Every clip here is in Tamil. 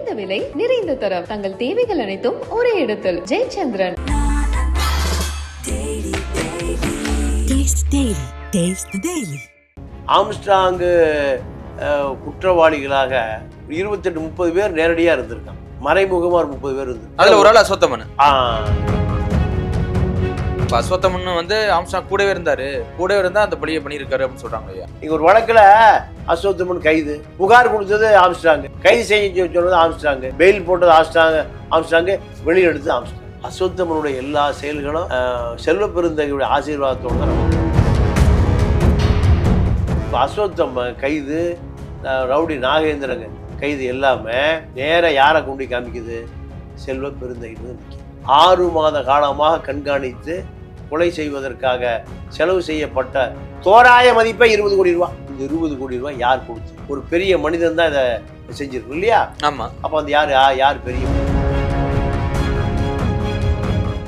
குறைந்த விலை நிறைந்த தரம். தங்கள் தேவைகள் அனைத்தும் ஒரே இடத்தில். ஜெயச்சந்திரன். ஆம்ஸ்ட்ராங் குற்றவாளிகளாக 28-30 பேர் நேரடியா இருந்திருக்காங்க. மறைமுகமா ஒரு 30 பேர் இருந்து அதுல ஒரு ஆள் அஸ்வத்தமன். அஸ்வத்தமன் வந்து ஆம்ஸ்ட்ராங் கூடவே இருந்தா அந்த பழியை பண்ணியிருக்காரு அப்படின்னு சொல்றாங்க ஐயா. இங்க ஒரு வழக்குல அஸ்வத்தமன் கைது, புகார் கொடுத்தது ஆம்ஸ்ட்ராங், கைது செய்ய சொன்னது ஆம்ஸ்ட்ராங், பெயில் போட்டது ஆம்ஸ்ட்ராங், வெளியில் எடுத்தது ஆம்ஸ்ட்ராங். அஸ்வத்தமனுடைய எல்லா செயல்களும் செல்வ பெருந்தகையுடைய ஆசீர்வாதத்தோடு தான் நடக்கும். அஸ்வத்தமன் கைது, ரவுடி நாகேந்திரங்க கைது எல்லாமே நேர யாரை கொண்டு காமிக்குது? செல்வ பெருந்தகைன்னு நிற்கும். 6 மாத காலமாக கண்காணித்து கொலை செய்வதற்காக செலவு செய்யப்பட்ட தோராய மதிப்பை 20 கோடி ரூபாய். இந்த 20 கோடி ரூபாய் யார் கொடுத்து? ஒரு பெரிய மனிதன் தான் இதை செஞ்சிருக்கும் இல்லையா? ஆமா. அப்ப அந்த யார் பெரிய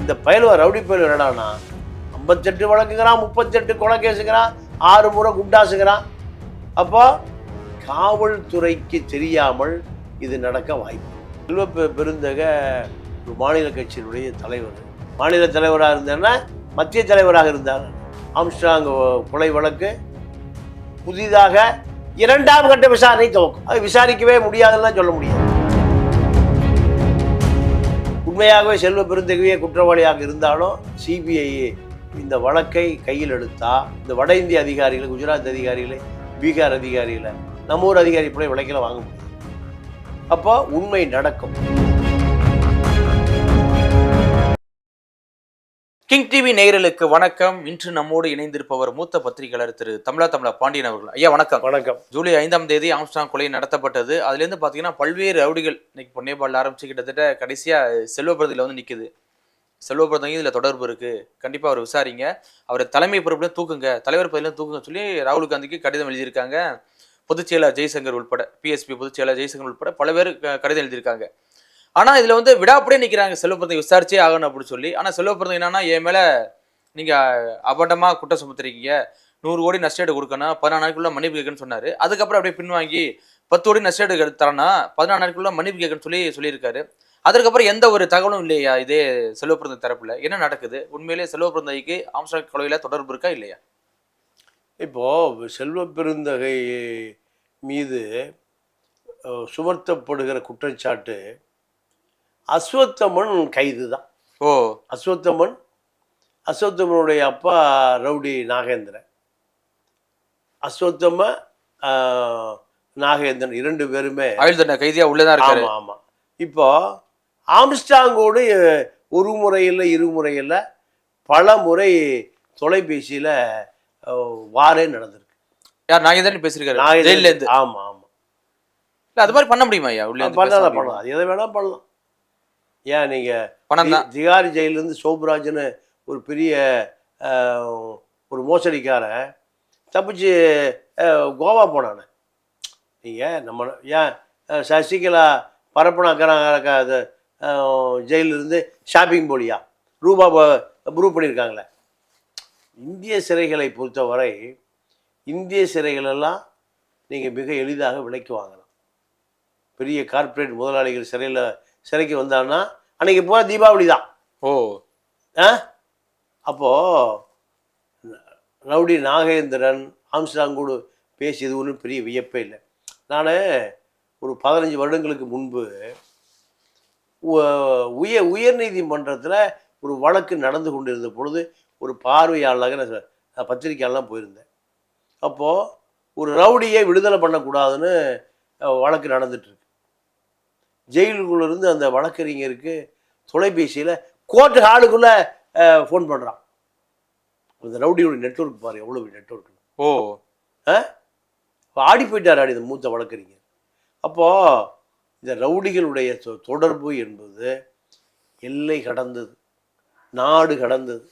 இந்த பயலுவ ரவுடி பயலுவ என்னடானா 58 வழக்குங்கிறான், 38 கொலை கேசுங்கிறான், 6 முறை குண்டாசுங்கிறான். அப்போ காவல்துறைக்கு தெரியாமல் இது நடக்க வாய்ப்பு. செல்வ பெருந்தக ஒரு மாநில கட்சியினுடைய தலைவர், மாநில தலைவராக இருந்தாருன்னா மத்திய தலைவராக இருந்தார். ஆம்ஸ்ட்ராங் கொலை வழக்கு புதிதாக 2ஆம் கட்ட விசாரணை துவக்கும். அது விசாரிக்கவே முடியாதுன்னு சொல்ல முடியாது. உண்மையாகவே செல்வ பெருந்தகையே குற்றவாளியாக இருந்தாலும் சிபிஐ இந்த வழக்கை கையில் எடுத்தா இந்த வட இந்திய அதிகாரிகளை, குஜராத் அதிகாரிகளை, பீகார் அதிகாரிகளை, நம்ம ஊர் அதிகாரி போய் விலைக்கெல்லாம் வாங்க முடியும். அப்போ உண்மை நடக்கும். கிங் டிவி நேயர்களுக்கு வணக்கம். இன்று நம்மோடு இணைந்திருப்பவர் மூத்த பத்திரிகையாளர் திரு தமிழா பாண்டியன் அவர்கள். ஐயா வணக்கம். வணக்கம். ஜூலை 5ஆம் தேதி ஆம்ஸ்ட்ராங் கொலை நடத்தப்பட்டது. அதுலேருந்து பார்த்தீங்கன்னா பல்வேறு ரவுடிகள் இன்னைக்கு பொன்னேபாலில் ஆரம்பிச்சு கிட்டத்தட்ட கடைசியாக செல்வபிரதியில் வந்து நிற்குது. செல்வபிரதங்க இதில் தொடர்பு இருக்கு, கண்டிப்பாக அவர் விசாரிங்க, அவர் தலைமை பொறுப்புல தூக்குங்க, தலைவர் பதவியில தூக்குங்க சொல்லி ராகுல் காந்திக்கு கடிதம் எழுதியிருக்காங்க. பொதுச்செயலர் ஜெய்சங்கர் உட்பட, பிஎஸ்பி பொதுச்செயலர் ஜெய்சங்கர் உட்பட பல பேர் கடிதம் எழுதியிருக்காங்க. ஆனால் இதில் வந்து விடாப்படியே நிற்கிறாங்க, செல்வபிரதங்க விசாரிச்சே ஆகணும் அப்படின்னு சொல்லி. ஆனால் செல்வபிரதங்க என்னன்னா, என் மேலே நீங்கள் அபண்டமாக குற்றம் சுமத்துறீங்க, 100 கோடி நஷ்டேடு கொடுக்கணும், 14 நாட்களுக்குள்ள மன்னிப்பு கேட்கணும்னு சொன்னார். அதுக்கப்புறம் அப்படியே பின்வாங்கி 10 கோடி நஷ்டேடு தரனா 14 நாட்களுக்குள்ள மன்னிப்பு கேட்கணும்னு சொல்லியிருக்காரு. அதற்கப்புறம் எந்த ஒரு தகவலும் இல்லையா இதே செல்வபிரந்தகை தரப்புல? என்ன நடக்குது? உண்மையிலேயே செல்வபிரந்தகைக்கு ஆம்ஸ்ட்ராங் கொலையில தொடர்பு இருக்கா இல்லையா? இப்போ செல்வ பெருந்தகை மீது சுமத்தப்படுகிற குற்றச்சாட்டு அஸ்வத்தமன் கைது தான். அஸ்வத்தமனுடைய அப்பா ரவுடி நாகேந்திரன், நாகேந்திரன் 2 பேருமே ஆயுள் தண்டனை கைதியா உள்ளதான் இருக்காரு. ஆமா. இப்போ ஆம்ஸ்ட்ராங்கோடு ஒரு முறை இல்லை, 2 முறை இல்லை, பல முறை தொலைபேசியில் வாரே நடந்திருக்கு. யார்? நாகேந்திரன் பேசியிருக்காரு ஜெயில இருந்து. ஆமா. இல்லை அது மாதிரி பண்ண முடியுமா ஐயா? பண்ணலாம், அது எதை வேணா பண்ணலாம். ஏன் நீங்கள் திகாரி ஜெயிலிருந்து சோப்ராஜ்னு ஒரு பெரிய ஒரு மோசடிக்காரன் தப்பிச்சு கோவா போனானே, நீங்கள் நம்ம ஏன் சசிகலா பரப்பனாக்கிறாங்க அது ஜெயிலிருந்து ஷாப்பிங் போலியா ரூபா ப்ரூவ் பண்ணியிருக்காங்களே. இந்திய சிறைகளை பொறுத்தவரை இந்திய சிறைகளெல்லாம் நீங்கள் மிக எளிதாக விலைக்கு வாங்கலாம். பெரிய கார்ப்பரேட் முதலாளிகள் சிறைக்கு வந்தாங்கன்னா அன்றைக்கி போகிற தீபாவளி தான். அப்போது ரவுடி நாகேந்திரன் ஆம்ஸ்ட்ராங்கோடு பேசியது ஒன்றும் பெரிய வியப்பே இல்லை. நான் ஒரு 15 வருடங்களுக்கு முன்பு உயர்நீதிமன்றத்தில் ஒரு வழக்கு நடந்து கொண்டிருந்த பொழுது ஒரு பார்வையாளராக நான் பத்திரிக்கையாளர்லாம் போயிருந்தேன். அப்போது ஒரு ரவுடியை விடுதலை பண்ணக்கூடாதுன்னு வழக்கு நடந்துட்டுருக்கு. ஜெயிலுக்குள்ளேருந்து அந்த வழக்கறிஞருக்கு தொலைபேசியில் கோர்ட்டு ஹாலுக்குள்ளே ஃபோன் பண்ணுறான். அந்த ரவுடியோட நெட்வொர்க் பாரு, எவ்வளோ நெட்வொர்க். ஆடி போயிட்டார் இந்த மூத்த வழக்கறிஞர். அப்போது இந்த ரவுடிகளுடைய தொடர்பு என்பது எல்லை கடந்தது, நாடு கடந்தது.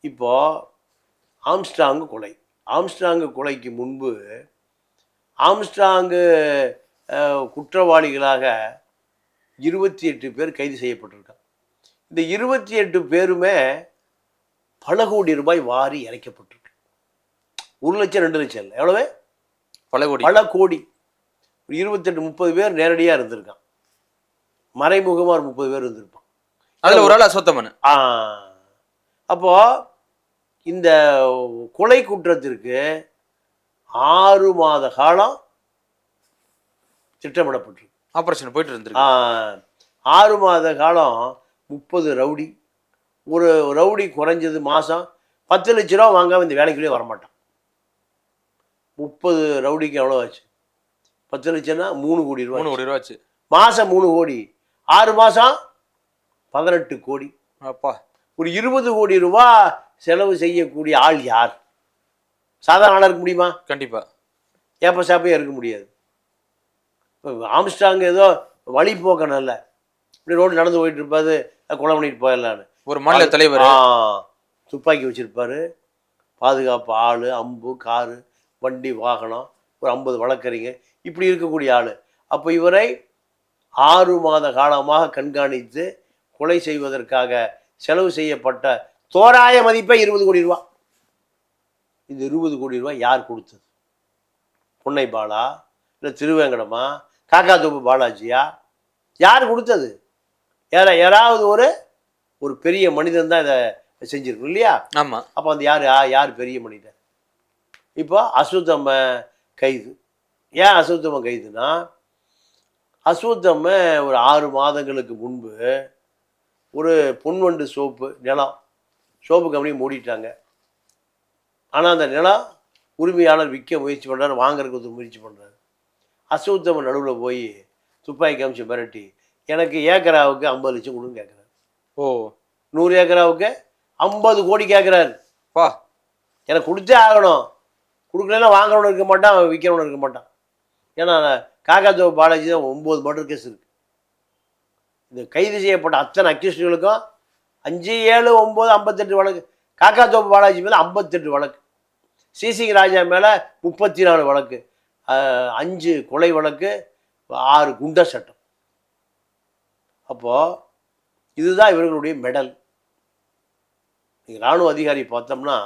இப்போது ஆம்ஸ்ட்ராங் கொலைக்கு முன்பு ஆம்ஸ்ட்ராங்கு குற்றவாளிகளாக 28 பேர் கைது செய்யப்பட்டிருக்காங்க. இந்த 28 பேருமே பல கோடி ரூபாய் வாரி இறைக்கப்பட்டிருக்கு. 1 லட்சம் 2 லட்சம் இல்லை, எவ்வளவு? பல கோடி. 28-30 பேர் நேரடியாக இருந்திருக்கான். மறைமுகமாக ஒரு 30 பேர் இருந்திருப்பான். அதுல ஒரு ஆள் அஸ்வத்தமன். அப்போ இந்த கொலை குற்றத்திற்கு 6 மாத காலம் திட்டமிடப்பட்டிருக்கு. ஆபரேஷன் போயிட்டு இருந்திருக்கு. 6 மாத காலம் 30 ரவுடி. ஒரு ரவுடி குறைஞ்சது மாதம் 10 லட்ச ரூபா வாங்காம இந்த வேலைக்குள்ளேயே வரமாட்டான். 30 ரவுடிக்கு எவ்வளோ ஆச்சு? 10 லட்சம்னா 3 கோடி ரூபா. 3 கோடி ரூபா ஆச்சு. மாதம் 3 கோடி, 6 மாதம் 18 கோடி. அப்பா, ஒரு 20 கோடி ரூபா செலவு செய்யக்கூடிய ஆள் யார்? சாதாரண ஆளாக இருக்க முடியுமா? கண்டிப்பா ஏப்ப சாப்பையாக இருக்க முடியாது. ஆம்ஸ்ட்ராங் ஏதோ வழி போக்கணும் இல்லை, இப்படி ரோடு நடந்து போயிட்டு இருப்பாரு, கொலை பண்ணிட்டு போயிடலான்னு. ஒரு மாநில தலைவர் துப்பாக்கி வச்சிருப்பாரு, பாதுகாப்பு ஆள், அம்பு, காரு, வண்டி, வாகனம், ஒரு 50 வழக்கறிஞர், இப்படி இருக்கக்கூடிய ஆள். அப்போ இவரை 6 மாத காலமாக கண்காணித்து கொலை செய்வதற்காக செலவு செய்யப்பட்ட தோராய மதிப்பை 20 கோடி ரூபா. இந்த 20 கோடி ரூபா யார் கொடுத்தது? பொன்னை பாலா, இல்லை திருவேங்கடமா, காக்காத்தோப்பு பாலாஜியா? யார் கொடுத்தது? யாராவது ஒரு பெரிய மனிதன் தான் இதை செஞ்சிருக்கணும் இல்லையா? ஆமாம். அப்போ அந்த யார் பெரிய மனிதன்? இப்போ அஸ்வத்தம்ம கைது. ஏன் அஸ்வத்தம்ம கைதுனா, அஸ்வத்தம்ம ஒரு 6 மாதங்களுக்கு முன்பு ஒரு பொன்வண்டு சோப்பு நிலம், சோப்பு கம்பெனி மூடிட்டாங்க. ஆனால் அந்த நிலம் உரிமையாளர் விற்க முயற்சி பண்ணுறாரு, வாங்குறதுக்கு முயற்சி பண்ணுறாரு. அஸ்வத்தம்ம நடுவில் போய் துப்பாக்கி காமிச்சு மிரட்டி, எனக்கு ஏக்கராவுக்கு 50 லட்சம் கொடுன்னு கேட்குறாரு. 100 ஏக்கராவுக்கு 50 கோடி கேட்குறாரு. எனக்கு கொடுத்தே ஆகணும், கொடுக்கலன்னா வாங்குறவனு இருக்க மாட்டான், விற்கிறவனு இருக்க மாட்டான். ஏன்னா காக்காத்தோப்பு பாலாஜி தான் 9 மர்டர் கேஸ் இருக்குது. இந்த கைது செய்யப்பட்ட அத்தனை அக்யூஸ்டுகளுக்கும் 5, 7, 9, 58 வழக்கு. காக்காத்தோப்பு பாலாஜி மேலே 58 வழக்கு, சிசி ராஜா மேலே 34 வழக்கு, 5 கொலை வழக்கு, 6 குண்டர் சட்டம். அப்போது இதுதான் இவர்களுடைய மெடல். நீங்கள் இராணுவ அதிகாரி பார்த்தோம்னா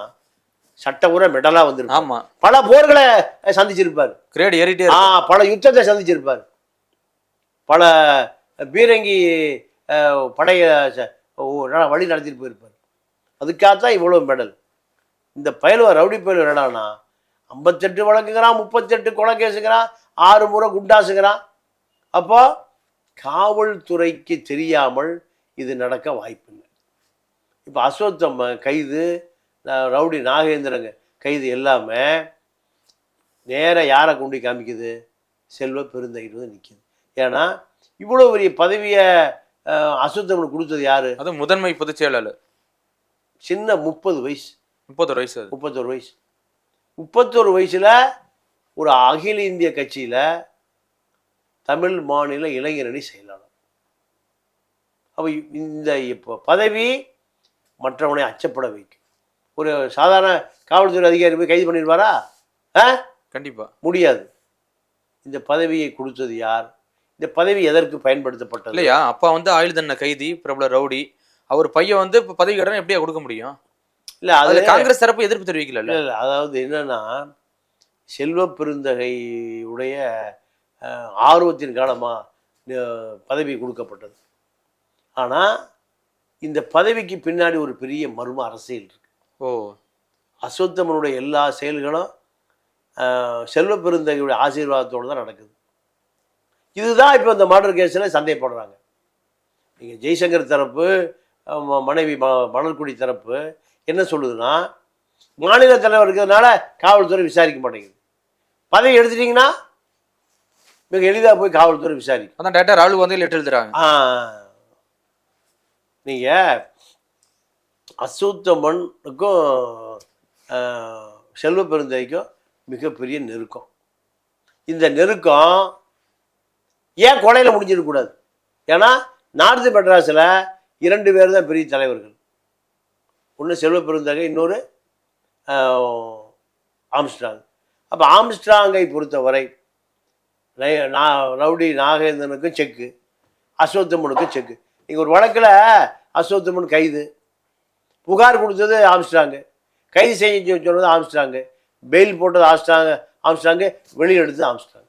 சட்டமுறை மெடலாக வந்துருக்கு. ஆமாம். பல போர்களை சந்திச்சிருப்பார், கிரேட் ஏறிட்டே, பல யுத்தத்தை சந்திச்சிருப்பார், பல பீரங்கி படைய வழி நடத்திட்டு போயிருப்பார். அதுக்காகத்தான் இவ்வளோ மெடல். இந்த ரவுடி பயலுவ என்னடானா 58 வழக்குங்கிறான், 38 கொலை கேஸுங்கிறான், 6 முறை குண்டாசுங்கிறான். அப்போ காவல்துறைக்கு தெரியாமல் இது நடக்க வாய்ப்பில்லை. இப்போ அஸ்வத்தம்ம கைது, ரவுடி நாகேந்திரங்க கைது எல்லாமே நேராக யாரை கொண்டு காமிக்குது? செல்வ பெருந்தகைட்டு நிற்கிது. ஏன்னா இவ்வளோ பெரிய பதவியை அஸ்வத்தம்மனுக்கு கொடுத்தது யாரு? அது முதன்மை பொதுச் செயலாளர். சின்ன 30 வயசு, 31 வயசு, 31 வயசு. 31 வயசில் ஒரு அகில இந்திய கட்சியில் தமிழ் மாநில இளைஞரணி செயலாளர். அப்போ இந்த இப்போ பதவி மற்றவனை அச்சப்பட வைக்கும். ஒரு சாதாரண காவல்துறை அதிகாரி போய் கைது பண்ணிடுவாரா? கண்டிப்பாக முடியாது. இந்த பதவியை கொடுத்தது யார்? இந்த பதவி எதற்கு பயன்படுத்தப்பட்டது? இல்லையா? அப்பா ஆயுள் தண்டனை கைதி, பிரபல ரவுடி, அவர் பையன் இப்போ பதவி கடனை எப்படியா கொடுக்க முடியும்? இல்லை, அதில் காங்கிரஸ் தரப்பு எதிர்ப்பு தெரிவிக்கல. இல்லை, அதாவது என்னன்னா, செல்வ பெருந்தகை உடைய ஆர்வத்தின் காலமாக பதவி கொடுக்கப்பட்டது. ஆனால் இந்த பதவிக்கு பின்னாடி ஒரு பெரிய மர்ம அரசியல் இருக்கு. அஸ்வத்தம்மனுடைய எல்லா செயல்களும் செல்வ பெருந்தகையுடைய ஆசீர்வாதத்தோடு தான் நடக்குது. இதுதான் இப்போ இந்த மர்டர் கேஸில் சந்தேகப்படுறாங்க. நீங்கள் ஜெய்சங்கர் தரப்பு, மனைவி மலர்குடி தரப்பு என்ன சொல்லுதுன்னா, மாநில தலைவர் இருக்கிறதுனால காவல்துறை விசாரிக்க மாட்டேங்குது. பதவி எடுத்துட்டிங்கன்னா மிக எளிதாக போய் காவல்துறை விசாரிக்கும். அதான் டேரக்டர் ராகுல் லெட்டர் எழுதுறாங்க. நீங்கள் அஸ்வத்தம்மனுக்கும் செல்வ பெருந்தகைக்கும் மிகப்பெரிய நெருக்கம். இந்த நெருக்கம் ஏன் கொலையில் முடிஞ்சிடக்கூடாது? ஏன்னா நார்த்து மெட்ராஸில் 2 பேர் தான் பெரிய தலைவர்கள். ஒன்று செல்வ பெருந்தகை, இன்னொரு ஆம்ஸ்ட்ராங். அப்போ ஆம்ஸ்ட்ராங்கை பொறுத்தவரை ரவுடி நாகேந்திரனுக்கும் செக்கு, அஸ்வத்தம்மனுக்கும் செக்கு. நீங்கள் ஒரு வழக்கில் அஸ்வத்தம்மன் கைது, புகார் கொடுத்தது ஆம்ஸ்ட்ராங்கு, கைது செய்ய சொன்னது ஆம்ஸ்ட்ராங்கு, பெயில் போட்டது ஆம்ஸ்ட்ராங்கு, வெளியெடுத்தது ஆம்ஸ்ட்ராங்.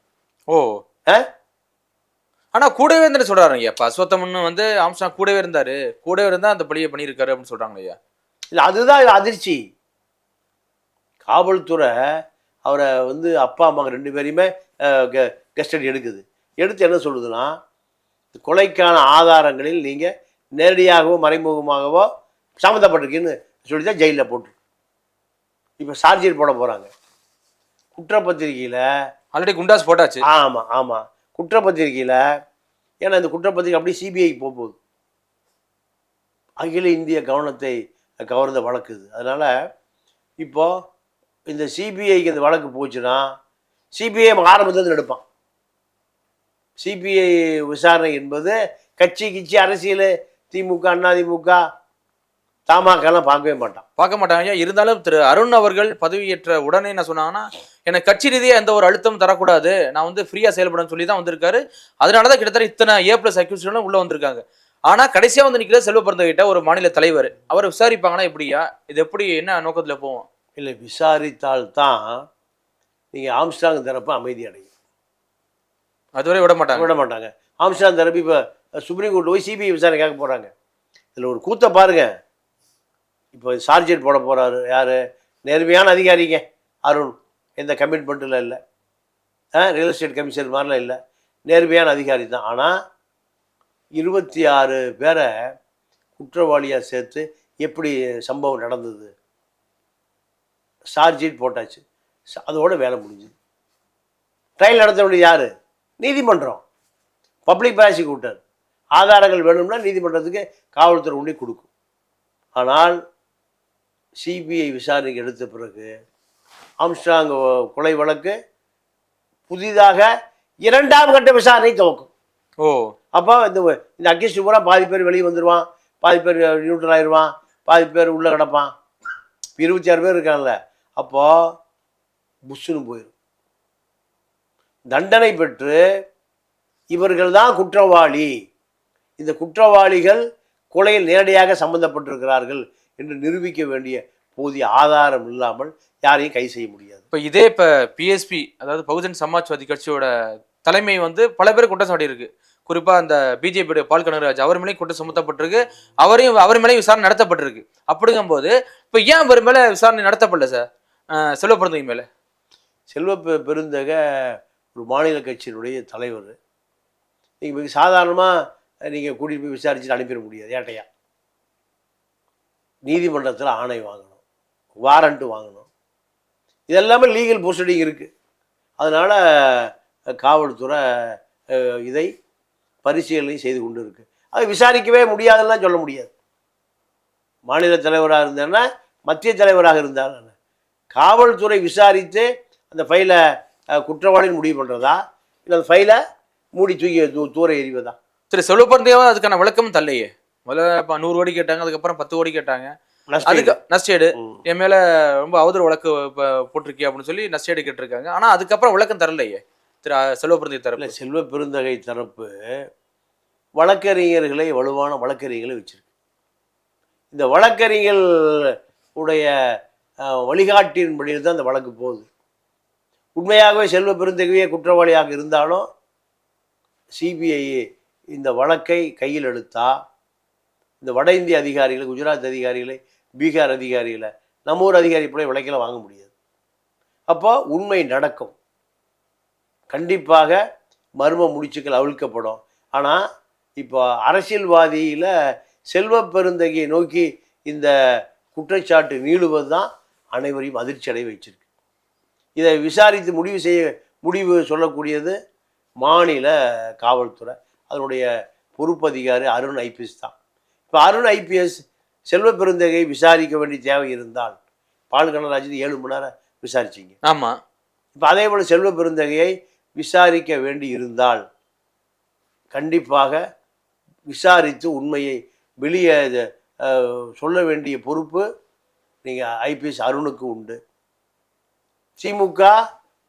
ஆனா கூடவே இருந்து சொல்றாரு ஐயா. இப்ப அஸ்வத்தமன் வந்து ஆம்ஸ்ட்ராங் கூடவே இருந்தாரு, கூடவே இருந்தா அந்த பழியை பண்ணியிருக்காரு அப்படின்னு சொல்றாங்க ஐயா. இல்லை, அதுதான் இது அதிர்ச்சி. காவல்துறை அவரை வந்து அப்பா அம்மா ரெண்டு பேரையுமே கஸ்டடி எடுக்குது. எடுத்து என்ன சொல்லுதுன்னா, கொலைக்கான ஆதாரங்களில் நீங்கள் நேரடியாகவோ மறைமுகமாகவோ சம்மந்தப்பட்டிருக்கீன்னு சொல்லி தான் ஜெயிலில் போட்டு இப்போ சார்ஜர் போட போகிறாங்க. குற்றப்பத்திரிகையில் ஆல்ரெடி குண்டாஸ் போட்டாச்சு. ஆமாம் ஆமாம், குற்றப்பத்திரிகையில். ஏன்னா இந்த குற்றப்பத்திரிகை அப்படியே சிபிஐக்கு போகுது. அகில இந்திய கவனத்தை கவர்ந்த வழக்கு இது. அதனால் இப்போது இந்த சிபிஐக்கு இந்த வழக்கு போச்சுன்னா சிபிஐ ஆரம்பத்தில் எடுப்பான். சிபிஐ விசாரணை என்பது கட்சி அரசியல், திமுக, அதிமுக, தமாகலாம் பார்க்கவே மாட்டான். பார்க்க மாட்டாங்க. இருந்தாலும் திரு அருண் அவர்கள் பதவியேற்ற உடனே என்ன சொன்னாங்கன்னா, எனக்கு கட்சி ரீதியாக எந்த ஒரு அழுத்தம் தரக்கூடாது, நான் வந்து ஃப்ரீயா செயல்படணும்னு சொல்லி தான் வந்திருக்காரு. அதனாலதான் கிட்டத்தட்ட இத்தனை A+ அக்யூஸ்டும் உள்ள வந்திருக்காங்க. ஆனா கடைசியா வந்து நிக்கிற செல்வ பிறந்தகிட்ட ஒரு மாநில தலைவர், அவரை விசாரிப்பாங்கன்னா எப்படியா? இது எப்படி என்ன நோக்கத்துல போவோம்? இல்லை, விசாரித்தால்தான் நீங்கள் ஆம்ஸ்ட்ராங் தரப்பு அமைதி அடையும். அதுவரை விட மாட்டாங்க. ஆம்ஸ்ட்ராங் தரப்பு இப்போ சுப்ரீம் கோர்ட் போய் சிபிஐ விசாரணை கேட்க போகிறாங்க. இதில் ஒரு கூத்த பாருங்க. இப்போ சார்ஜர் போட போகிறாரு யார்? நேர்மையான அதிகாரிங்க அருண். எந்த கமிட்மெண்ட்டில் இல்லை, ரியல் எஸ்டேட் கமிஷன் மாதிரிலாம் இல்லை, நேர்மையான அதிகாரி தான். ஆனால் 26 பேரை குற்றவாளியாக சேர்த்து எப்படி சம்பவம் நடந்தது? சார்ஜர் போட்டாச்சு, அதோட வேலை முடிஞ்சுது. ட்ரையல் நடத்த வேண்டியது யார்? நீதிமன்றம், பப்ளிக் ப்ராசிக்யூட்டர். ஆதாரங்கள் வேணும்னா நீதிமன்றத்துக்கு காவல்துறை உண்டி கொடுக்கும். ஆனால் சிபிஐ விசாரணைக்கு எடுத்த பிறகு ஆம்ஸ்ட்ராங் கொலை வழக்கு புதிதாக 2ஆம் கட்ட விசாரணை துவக்கும். அப்போ இந்த அக்யூஸ்ட் பூரா பாதி பேர் வெளியே வந்துடுவான், பாதி பேர் நியூட்ரல் ஆயிடுவான், பாதி பேர் உள்ளே கிடப்பான். 26 பேர் இருக்காங்கல்ல, அப்போது புஷ்ஷுன்னு போயிடும். தண்டனை பெற்று இவர்கள் தான் குற்றவாளி, இந்த குற்றவாளிகள் கொலையில் நேரடியாக சம்பந்தப்பட்டிருக்கிறார்கள் என்று நிரூபிக்க வேண்டிய போதிய ஆதாரம் இல்லாமல் யாரையும் கை செய்ய முடியாது. இப்போ பிஎஸ்பி, அதாவது பகுஜன் சமாஜ்வாதி கட்சியோட தலைமை வந்து பல பேர் குற்றம் சாட்டி இருக்கு. குறிப்பா அந்த பிஜேபியோட பால் கனகராஜ் அவர் மேலே குற்றம் சுமத்தப்பட்டிருக்கு, அவர் மேலே விசாரணை நடத்தப்பட்டிருக்கு. அப்படிங்கும்போது இப்போ ஏன் அவர் மேலே விசாரணை நடத்தப்படல சார்? செல்வ பிறந்தகை மேலே. செல்வ பெருந்தக ஒரு மாநில கட்சியினுடைய தலைவர். நீங்கள் மிக சாதாரணமாக நீங்கள் கூட்டிகிட்டு போய் விசாரிச்சுட்டு அனுப்பிட முடியாது. ஏட்டையா நீதிமன்றத்தில் ஆணை வாங்கணும், வாரண்ட்டு வாங்கணும், இதெல்லாமே லீகல் ப்ரொசீடிங் இருக்குது. அதனால் காவல்துறை இதை பரிசீலனை செய்து கொண்டு இருக்கு. அதை விசாரிக்கவே முடியாதுன்னா சொல்ல முடியாது. மாநில தலைவராக இருந்தாருன்னா, மத்திய தலைவராக இருந்தாலும் காவல்துறை விசாரித்து அந்த ஃபைலை குற்றவாளின்னு முடிவு பண்ணுறதா, இல்லை அந்த ஃபைலை மூடி தூக்கி தூர எறிவதா? திரு செல்வ பிறந்தகையாவது அதுக்கான விளக்கம் தள்ளையே. முதல்ல 100 கோடி கேட்டாங்க, அதுக்கப்புறம் 10 கோடி கேட்டாங்க. அதுக்கு நஷ்டேடு, என் மேல ரொம்ப அவதூறு வழக்கு போட்டிருக்கே அப்படின்னு சொல்லி நஷ்டேடு கேட்டிருக்காங்க. ஆனா அதுக்கப்புறம் விளக்கம் தரலையே திரு செல்வ பிறந்தகை தரப்பு. செல்வ பெருந்தகை தரப்பு வழக்கறிஞர்களை, வலுவான வழக்கறிஞர்களை வச்சிருக்கு. இந்த வழக்கறிஞர்கள் உடைய வழிகாட்டின்படியில் தான் இந்த வழக்கு போகுது. உண்மையாகவே செல்வ பெருந்தகையே குற்றவாளியாக இருந்தாலும் சிபிஐ இந்த வழக்கை கையில் எடுத்தா இந்த வட இந்திய அதிகாரிகளை, குஜராத் அதிகாரிகளை, பீகார் அதிகாரிகளை, நம்ம ஊர் அதிகாரி போல விலைக்கெல்லாம் வாங்க முடியாது. அப்போ உண்மை நடக்கும், கண்டிப்பாக மர்ம முடிச்சுக்கள் அவிழ்க்கப்படும். ஆனால் இப்போ அரசியல்வாதியில் செல்வ பெருந்தகையை நோக்கி இந்த குற்றச்சாட்டு நீளுவது தான் அனைவரையும் அதிர்ச்சி அடைய வச்சிருக்கு. இதை விசாரித்து முடிவு சொல்லக்கூடியது மாநில காவல்துறை, அதனுடைய பொறுப்பு அதிகாரி அருண் ஐபிஎஸ் தான். இப்போ அருண் ஐபிஎஸ் செல்வ பெருந்தகை விசாரிக்க வேண்டிய தேவை இருந்தால் பால் கனகராஜ் 7 மணி நேரம் விசாரிச்சிங்க. ஆமாம். இப்போ அதே போல் செல்வ பெருந்தகையை விசாரிக்க வேண்டி இருந்தால் கண்டிப்பாக விசாரித்து உண்மையை வெளியே சொல்ல வேண்டிய பொறுப்பு நீங்கள் ஐபிஎஸ் அருணுக்கு உண்டு. திமுக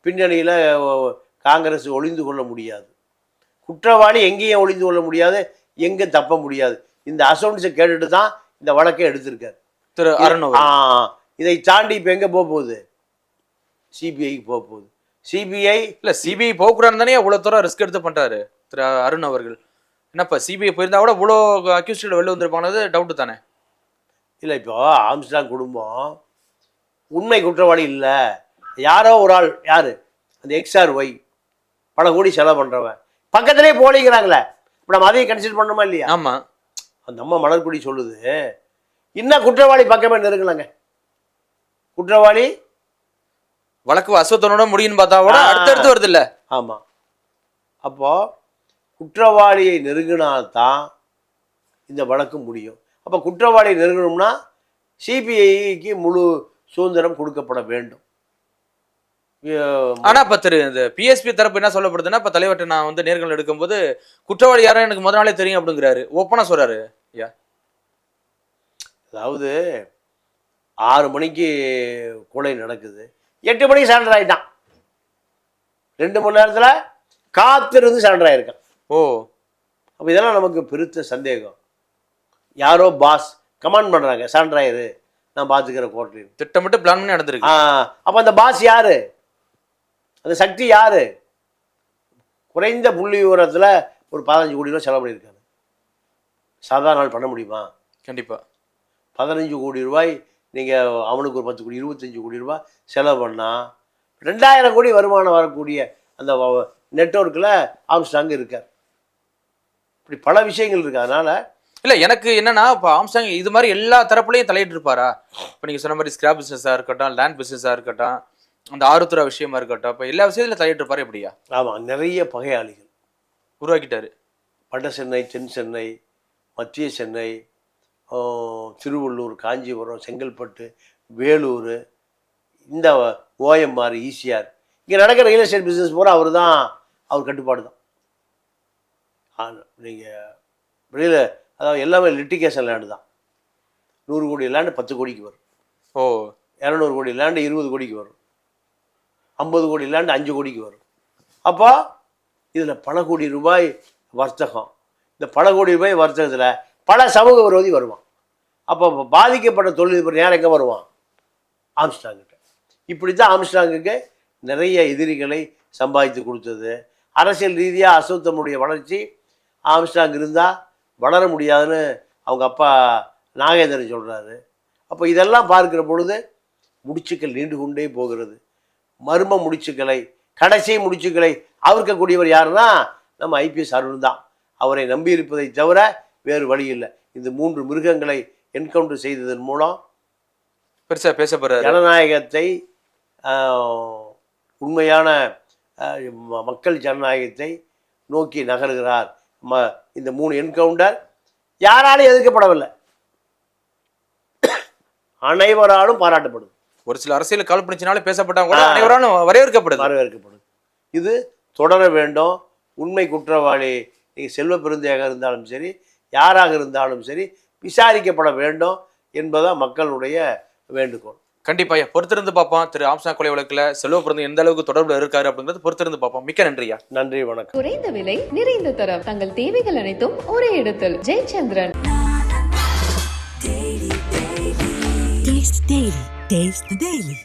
பின்னணியில் காங்கிரஸ் ஒளிந்து கொள்ள முடியாது, குற்றவாளி எங்கேயும் ஒளிந்து கொள்ள முடியாது, எங்கே தப்ப முடியாது. இந்த அசௌண்ட்ஸை கேட்டுட்டு தான் இந்த வழக்கை எடுத்திருக்காரு திரு அருண். இதை தாண்டி இப்போ எங்கே போக போகுது? சிபிஐக்கு போக போகுது. சிபிஐ இல்லை, சிபிஐ போகக்கூடாதுன்னு தானே அவ்வளோ தூரம் ரிஸ்க் எடுத்து பண்ணுறாரு. திரு அருண் அவர்கள். என்னப்பா சிபிஐ போயிருந்தா கூட இவ்வளோ அக்யூஸ்டில் வெளில வந்திருப்பானது டவுட்டு தானே? இல்லை, இப்போ ஆம்ஸ்ட்ராங் குடும்பம் உண்மை குற்றவாளி இல்லை, யாரோ ஒரு ஆள், யார் அந்த XRY பல கோடி செலவு பண்ணுறவன் பக்கத்துலேயே போலிங்கிறாங்களே, இப்போ நம்ம அதையும் கன்சிடர் பண்ணணுமா இல்லையா? ஆமாம். அந்த அம்மா மலர்குடி சொல்லுது, இன்னும் குற்றவாளி பக்கமே நெருங்கலாங்க. குற்றவாளி வழக்கு அஸ்வத்தனோட முடியும்னு பார்த்தா கூட அடுத்தடுத்து வருது இல்லை? ஆமாம். அப்போ குற்றவாளியை நெருங்கினால்தான் இந்த வழக்கு முடியும். அப்போ குற்றவாளியை நெருங்கணும்னா சிபிஐக்கு முழு சுதந்திரம் கொடுக்கப்பட வேண்டும். ஆனா இப்ப இந்த பிஎஸ்பி தரப்பு என்ன சொல்லப்படுதுன்னா, இப்ப தலைவர்கிட்ட நான் வந்து நேர்காணல் எடுக்கும்போது குற்றவாளி யாரும் எனக்கு முதல் நாளே தெரியும் அப்படிங்கிறாரு. ஓப்பனா சொல்றாரு. ஐயா, அதாவது 6 மணிக்கு கொலை நடக்குது, 8 மணிக்கு சரண்டர் ஆகிட்டான். 2 மணி நேரத்தில் காத்திருந்து சரண்டர் ஆகிருக்கான். ஓ, அப்போ இதெல்லாம் நமக்கு பெருத்த சந்தேகம். யாரோ பாஸ் கமாண்ட் பண்ணுறாங்க, சரண்டர் ஆயிரு, நான் பார்த்துக்கிற கோர்ட்லேயும் திட்டமிட்டு பிளான் பண்ணி நடந்திருக்கு. அப்போ அந்த பாஸ் யாரு, அந்த சக்தி யாரு? குறைந்த புள்ளி விவரத்தில் ஒரு 15 கோடி ரூபா செலவு பண்ணியிருக்காங்க. சாதாரண நாள் பண்ண முடியுமா? கண்டிப்பாக 15 கோடி ரூபாய் நீங்கள் அவனுக்கு ஒரு 10 கோடி 25 கோடி ரூபாய் செலவு பண்ணால் 2000 கோடி வருமானம் வரக்கூடிய அந்த நெட்வொர்க்கில் ஆம்ஸ்ட்ராங் இருக்கார். இப்படி பல விஷயங்கள் இருக்குது. அதனால் இல்லை, எனக்கு என்னன்னா இப்போ ஆம்ஸ்ட்ராங் இது மாதிரி எல்லா தரப்புலையும் தலையிட்டு இருப்பாரா? இப்போ நீங்கள் சொன்ன மாதிரி ஸ்கிராப் பிஸ்னஸாக இருக்கட்டும், லேண்ட் பிஸ்னஸாக இருக்கட்டும், அந்த ஆருத்ரா விஷயமா இருக்கட்டும், இப்போ எல்லா விஷயத்துல தலையிட்டு இருப்பாரு எப்படியா? ஆமாம், நிறைய பகையாளிகள் உருவாக்கிட்டாரு. வட சென்னை, தென் சென்னை, மத்திய சென்னை, திருவள்ளூர், காஞ்சிபுரம், செங்கல்பட்டு, வேலூர், இந்த OMR, ECR, இங்கே நடக்கிற ரியல் எஸ்டேட் பிஸ்னஸ் பூரா அவர் கட்டுப்பாடு தான். நீங்கள் வெளியில் அதாவது எல்லாமே லிட்டிகேஷன் லேண்டு தான். 100 கோடி லேண்டு 10 கோடிக்கு வரும். ஓ, 200 கோடி லேண்டு 20 கோடிக்கு வரும். 50 கோடி லேண்டு 5 கோடிக்கு வரும். அப்போ இதில் பல கோடி ரூபாய் வர்த்தகம். இந்த பல கோடி ரூபாய் வர்த்தகத்தில் பல சமூக விரோதி வருவான். அப்போ பாதிக்கப்பட்ட தொழிலதிபர் யார் எங்கே வருவான்? ஆம்ஸ்ட்ராங்கிட்ட. இப்படி தான் ஆம்ஸ்ட்ராங்குக்கு நிறைய எதிரிகளை சம்பாதித்து கொடுத்தது. அரசியல் ரீதியாக அசோத்தமுடைய வளர்ச்சி ஆம்ஸ்ட்ராங் இருந்தால் வளர முடியாதுன்னு அவங்க அப்பா நாகேந்திரன் சொல்கிறாரு. அப்போ இதெல்லாம் பார்க்குற பொழுது முடிச்சுக்கள் நீண்டு கொண்டே போகிறது. மர்ம முடிச்சுக்களை, கடைசி முடிச்சுக்களை அவிர்க்கக்கூடியவர் யாருன்னா நம்ம IPS அருண் தான். அவரை நம்பியிருப்பதை தவிர வேறு வழி இல்லை. இந்த 3 மிருகங்களை என்கவுண்டர் செய்ததன் மூலம் பெருசாக பேசப்படுற ஜனநாயகத்தை, உண்மையான மக்கள் ஜனநாயகத்தை நோக்கி நகர்கிறார். இந்த 3 என்கவுண்டர் யாராலும் எதிர்க்கப்படவில்லை, அனைவராலும் பாராட்டப்படுது. ஒரு சில அரசியல் கால் பண்ணிச்சினாலும் பேசப்பட்டாங்க கூட அனைவராலும் வரவேற்கப்படுது. இது தொடர வேண்டும். உண்மை குற்றவாளி நீங்கள் செல்வ பெருந்தையாக இருந்தாலும் சரி, யாராக இருந்தாலும் சரி, விசாரிக்கப்பட வேண்டும் என்பதான் மக்களுடைய வேண்டுகோள். கண்டிப்பா பொறுத்திருந்து பார்ப்போம். திரு ஆம்ஸ்ட்ராங் கொலை வழக்குல செல்வ பிறந்த எந்த அளவுக்கு தொடர்புல இருக்காரு அப்படிங்கிறது பொறுத்திருந்து பார்ப்போம். மிக்க நன்றியா. நன்றி, வணக்கம். குறைந்த விலை, நிறைந்த தரம், தங்கள் தேவைகள் அனைத்தும் ஒரே இடத்தில். ஜெயச்சந்திரன். Taste the Daily.